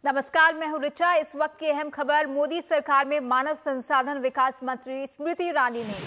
नमस्कार, मैं हूं ऋचा। इस वक्त की अहम खबर, मोदी सरकार में मानव संसाधन विकास मंत्री स्मृति ईरानी ने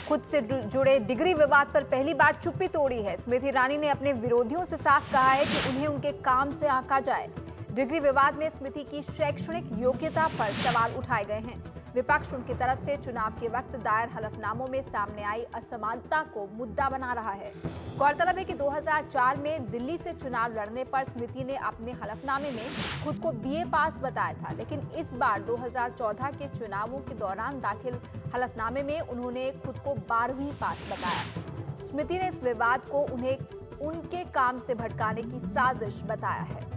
खुद से जुड़े डिग्री विवाद पर पहली बार चुप्पी तोड़ी है। स्मृति ईरानी ने अपने विरोधियों से साफ कहा है कि उन्हें उनके काम से आंका जाए। डिग्री विवाद में स्मृति की शैक्षणिक योग्यता पर सवाल उठाए गए हैं। विपक्ष उनकी तरफ से चुनाव के वक्त दायर हलफनामों में सामने आई असमानता को मुद्दा बना रहा है। गौरतलब है कि 2004 में दिल्ली से चुनाव लड़ने पर स्मृति ने अपने हलफनामे में खुद को बीए पास बताया था, लेकिन इस बार 2014 के चुनावों के दौरान दाखिल हलफनामे में उन्होंने खुद को 12वीं पास बताया। स्मृति ने इस विवाद को उन्हें उनके काम से भटकाने की साजिश बताया है।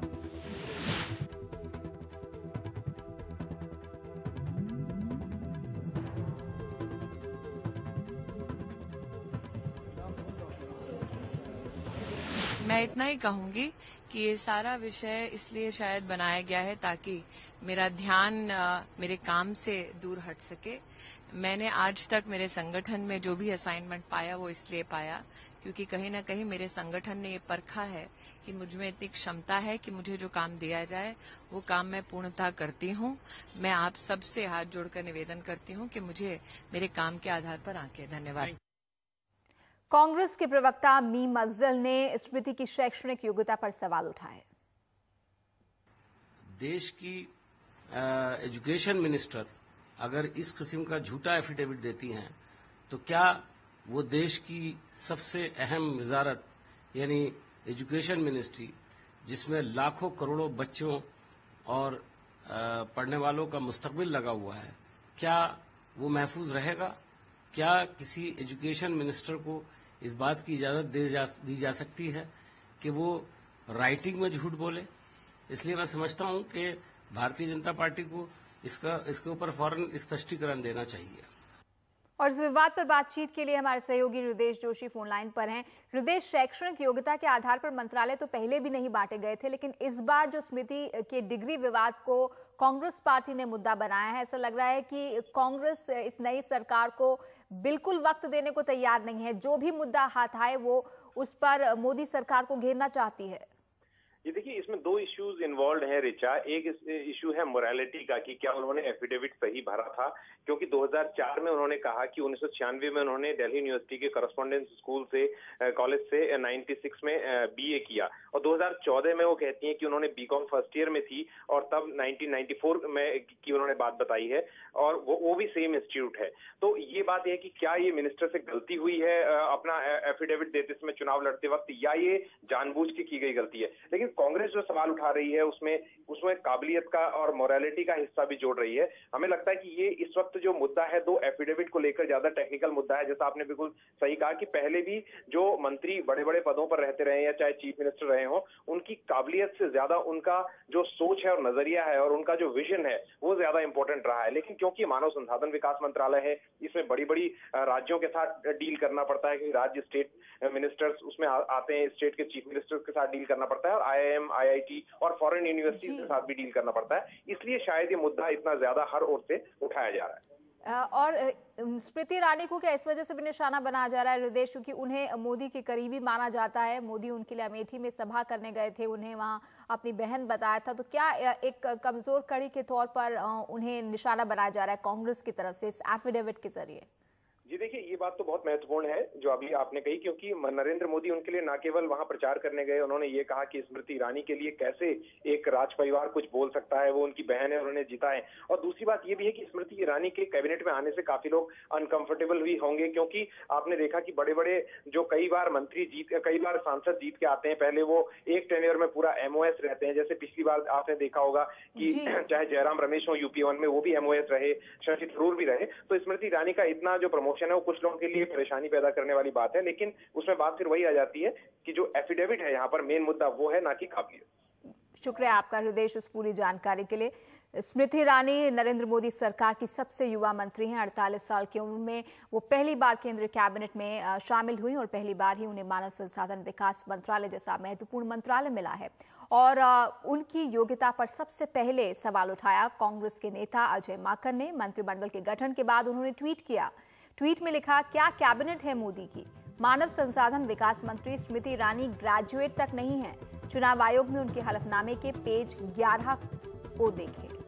मैं इतना ही कहूंगी कि ये सारा विषय इसलिए शायद बनाया गया है ताकि मेरा ध्यान मेरे काम से दूर हट सके। मैंने आज तक मेरे संगठन में जो भी असाइनमेंट पाया वो इसलिए पाया क्योंकि कहीं ना कहीं मेरे संगठन ने ये परखा है कि मुझ में इतनी क्षमता है कि मुझे जो काम दिया जाए वो काम मैं पूर्णतः करती हूँ। मैं आप सबसे हाथ जोड़कर निवेदन करती हूँ कि मुझे मेरे काम के आधार पर आंके। धन्यवाद। कांग्रेस के प्रवक्ता मीम अफजल ने स्मृति की शैक्षणिक योग्यता पर सवाल उठाए। देश की एजुकेशन मिनिस्टर अगर इस किस्म का झूठा एफिडेविट देती हैं तो क्या वो देश की सबसे अहम वजारत यानी एजुकेशन मिनिस्ट्री, जिसमें लाखों करोड़ों बच्चों और पढ़ने वालों का मुस्तकबिल लगा हुआ है, क्या वो महफूज रहेगा? क्या किसी एजुकेशन मिनिस्टर को इस बात की इजाजत दी जा सकती है कि वो राइटिंग में झूठ बोले? इसलिए मैं समझता हूं कि भारतीय जनता पार्टी को इसके ऊपर फौरन स्पष्टीकरण देना चाहिए। और इस विवाद पर बातचीत के लिए हमारे सहयोगी हृदय जोशी फोन लाइन पर हैं। हृदय, शैक्षणिक योग्यता के आधार पर मंत्रालय तो पहले भी नहीं बांटे गए थे, लेकिन इस बार जो स्मृति के डिग्री विवाद को कांग्रेस पार्टी ने मुद्दा बनाया है, ऐसा लग रहा है कि कांग्रेस इस नई सरकार को बिल्कुल वक्त देने को तैयार नहीं है। जो भी मुद्दा हाथ आए वो उस पर मोदी सरकार को घेरना चाहती है। ये देखिए, इसमें दो इश्यूज इन्वॉल्व हैं ऋचा। एक इशू है मोरालिटी का कि क्या उन्होंने एफिडेविट सही भरा था, क्योंकि 2004 में उन्होंने कहा कि 1996 में उन्होंने दिल्ली यूनिवर्सिटी के करस्पॉन्डेंस स्कूल से कॉलेज से 96 में बीए किया, और 2014 में वो कहती हैं कि उन्होंने बीकॉम फर्स्ट ईयर में थी और तब 1994 में की उन्होंने बात बताई है, और वो भी सेम इंस्टीट्यूट है। तो ये बात है कि क्या ये मिनिस्टर से गलती हुई है अपना एफिडेविट देते समय चुनाव लड़ते वक्त, या ये जानबूझ के की गई गलती है? लेकिन कांग्रेस जो सवाल उठा रही है उसमें काबिलियत का और मोरालिटी का हिस्सा भी जोड़ रही है। हमें लगता है कि ये इस वक्त जो मुद्दा है, दो एफिडेविट को लेकर ज्यादा टेक्निकल मुद्दा है। जैसा आपने बिल्कुल सही कहा कि पहले भी जो मंत्री बड़े बड़े पदों पर रहते रहे या चाहे चीफ मिनिस्टर रहे हो, उनकी काबिलियत से ज्यादा उनका जो सोच है और नजरिया है और उनका जो विजन है वो ज्यादा इंपॉर्टेंट रहा है। लेकिन क्योंकि मानव संसाधन विकास मंत्रालय है, इसमें बड़ी बड़ी राज्यों के साथ डील करना पड़ता है कि राज्य स्टेट मिनिस्टर्स उसमें आते हैं, स्टेट के चीफ मिनिस्टर्स के साथ डील करना पड़ता है, और IIM, IIT और फॉरेन यूनिवर्सिटीज के साथ भी डील करना पड़ता है। इसलिए शायद ये मुद्दा इतना ज्यादा हर ओर से उठाया जा रहा है। और स्मृति ईरानी को क्या इस वजह से भी निशाना बनाया जा रहा है हृदय, क्योंकि उन्हें मोदी के करीबी माना जाता है। मोदी उनके लिए अमेठी में सभा करने गए थे, उन्हें वहां अपनी बहन बताया था, तो क्या एक कमजोर कड़ी के तौर पर उन्हें निशाना बनाया जा रहा है कांग्रेस की तरफ से इस एफिडेविट के जरिए? जी देखिए, ये बात तो बहुत महत्वपूर्ण है जो अभी आपने कही, क्योंकि नरेंद्र मोदी उनके लिए न केवल वहां प्रचार करने गए, उन्होंने ये कहा कि स्मृति ईरानी के लिए कैसे एक राज परिवार कुछ बोल सकता है, वो उनकी बहन है और उन्हें जिताएं। और दूसरी बात ये भी है कि स्मृति ईरानी के कैबिनेट में आने से काफी लोग अनकंफर्टेबल भी होंगे, क्योंकि आपने देखा कि बड़े बड़े जो कई बार सांसद जीत के आते हैं, पहले वो एक टेन्योर में पूरा MOS रहते हैं। जैसे पिछली बार आपने देखा होगा कि चाहे जयराम रमेश हो UP 1 में, वो भी MOS रहे, शशि थरूर भी रहे। तो स्मृति ईरानी का इतना जो प्रमोशन है वो कुछ लोगों के लिए परेशानी पैदा करने वाली बात है। लेकिन उसमें बात फिर वही आ जाती है कि जो एफिडेविट है यहाँ पर मेन मुद्दा वो है, ना कि काबिलियत। शुक्रिया आपका हृदय उस पूरी जानकारी के लिए। स्मृति ईरानी नरेंद्र मोदी सरकार की सबसे युवा मंत्री हैं। 48 साल की उम्र में वो पहली बार केंद्रीय कैबिनेट में शामिल हुई और पहली बार ही उन्हें मानव संसाधन विकास मंत्रालय जैसा महत्वपूर्ण मंत्रालय मिला है। और उनकी योग्यता पर सबसे पहले सवाल उठाया कांग्रेस के नेता अजय माकन ने। मंत्रिमंडल के गठन के बाद उन्होंने ट्वीट किया। ट्वीट में लिखा, क्या कैबिनेट है मोदी की? मानव संसाधन विकास मंत्री स्मृति ईरानी ग्रेजुएट तक नहीं है। चुनाव आयोग में उनके हलफनामे के पेज 11 वो देखें।